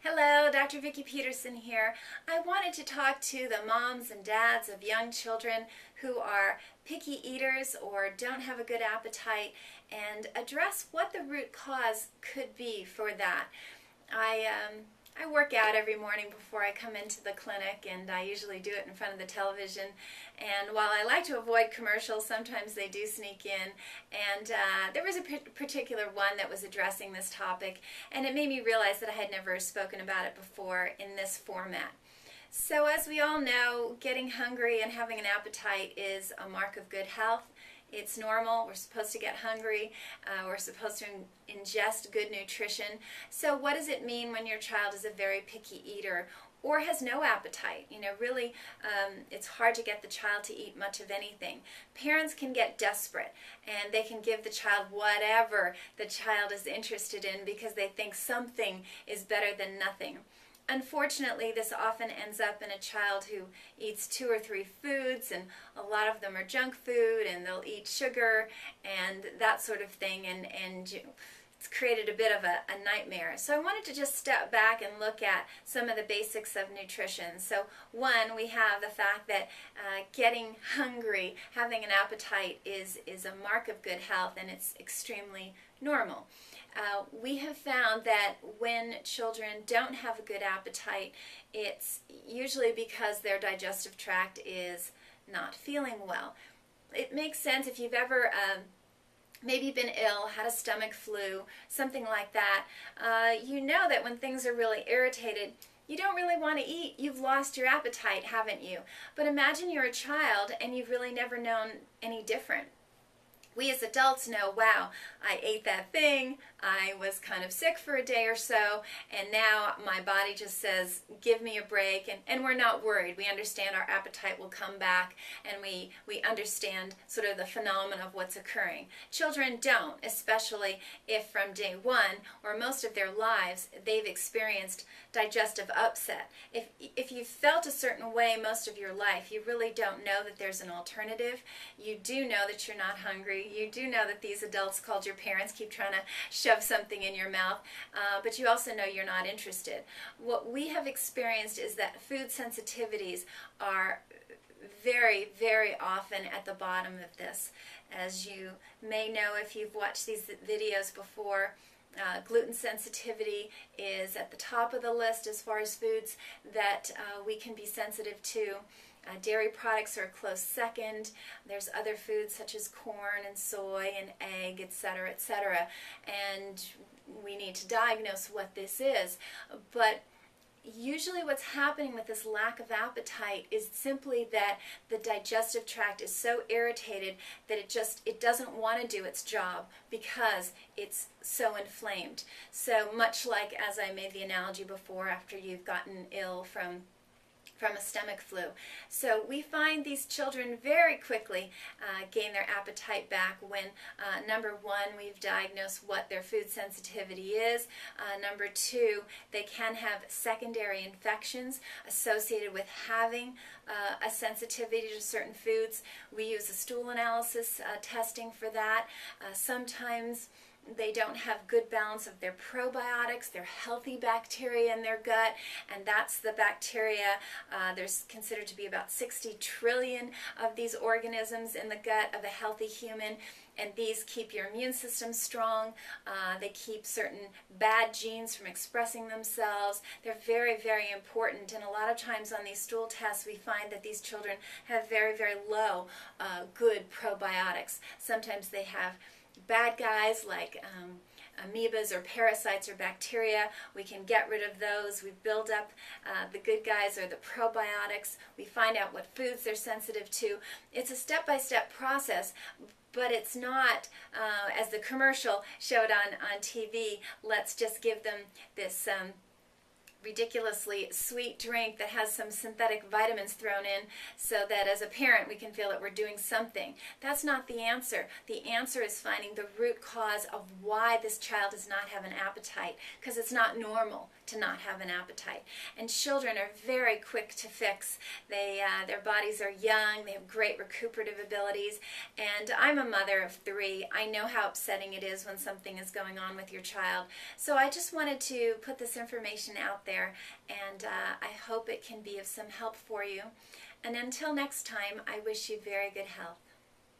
Hello, Dr. Vikki Petersen here. I wanted to talk to the moms and dads of young children who are picky eaters or don't have a good appetite and address what the root cause could be for that. I work out every morning before I come into the clinic, and I usually do it in front of the television. And while I like to avoid commercials, sometimes they do sneak in. And there was a particular one that was addressing this topic, and it made me realize that I had never spoken about it before in this format. So as we all know, getting hungry and having an appetite is a mark of good health. It's normal. We're supposed to get hungry. We're supposed to ingest good nutrition. So what does it mean when your child is a very picky eater or has no appetite? Really, it's hard to get the child to eat much of anything. Parents can get desperate, and they can give the child whatever the child is interested in because they think something is better than nothing. Unfortunately, this often ends up in a child who eats 2 or 3 foods, and a lot of them are junk food, and they'll eat sugar and that sort of thing, and it's created a bit of a nightmare. So I wanted to just step back and look at some of the basics of nutrition. So one, we have the fact that getting hungry, having an appetite is a mark of good health, and it's extremely normal. We have found that when children don't have a good appetite, it's usually because their digestive tract is not feeling well. It makes sense if you've ever maybe been ill, had a stomach flu, something like that. You know that when things are really irritated, you don't really want to eat. You've lost your appetite, haven't you? But imagine you're a child and you've really never known any different. We as adults know, wow, I ate that thing, I was kind of sick for a day or so, and now my body just says, give me a break, and we're not worried. We understand our appetite will come back, and we understand sort of the phenomenon of what's occurring. Children don't, especially if from day one, or most of their lives, they've experienced digestive upset. If you've felt a certain way most of your life, you really don't know that there's an alternative. You do know that you're not hungry. You do know that these adults called your parents keep trying to shove something in your mouth, but you also know you're not interested. What we have experienced is that food sensitivities are very, very often at the bottom of this. As you may know if you've watched these videos before, gluten sensitivity is at the top of the list as far as foods that we can be sensitive to. Dairy products are a close second. There's other foods such as corn and soy and egg, etc., etc. And we need to diagnose what this is. But usually what's happening with this lack of appetite is simply that the digestive tract is so irritated that it doesn't want to do its job because it's so inflamed. So much like, as I made the analogy before, after you've gotten ill from a stomach flu. So we find these children very quickly gain their appetite back when, number one, we've diagnosed what their food sensitivity is. Number two, they can have secondary infections associated with having a sensitivity to certain foods. We use a stool analysis testing for that. Sometimes they don't have good balance of their probiotics, their healthy bacteria in their gut, and that's the bacteria. There's considered to be about 60 trillion of these organisms in the gut of a healthy human, and these keep your immune system strong. They keep certain bad genes from expressing themselves. They're very, very important, and a lot of times on these stool tests we find that these children have very, very low good probiotics. Sometimes they have bad guys like amoebas or parasites or bacteria. We can get rid of those. We build up the good guys or the probiotics. We find out what foods they're sensitive to. It's a step-by-step process, but it's not, as the commercial showed on TV, let's just give them this ridiculously sweet drink that has some synthetic vitamins thrown in so that as a parent we can feel that we're doing something. That's not the answer. The answer is finding the root cause of why this child does not have an appetite, because it's not normal to not have an appetite. And children are very quick to fix. Their bodies are young, they have great recuperative abilities, and I'm a mother of 3. I know how upsetting it is when something is going on with your child. So I just wanted to put this information out there there, and I hope it can be of some help for you. And until next time, I wish you very good health.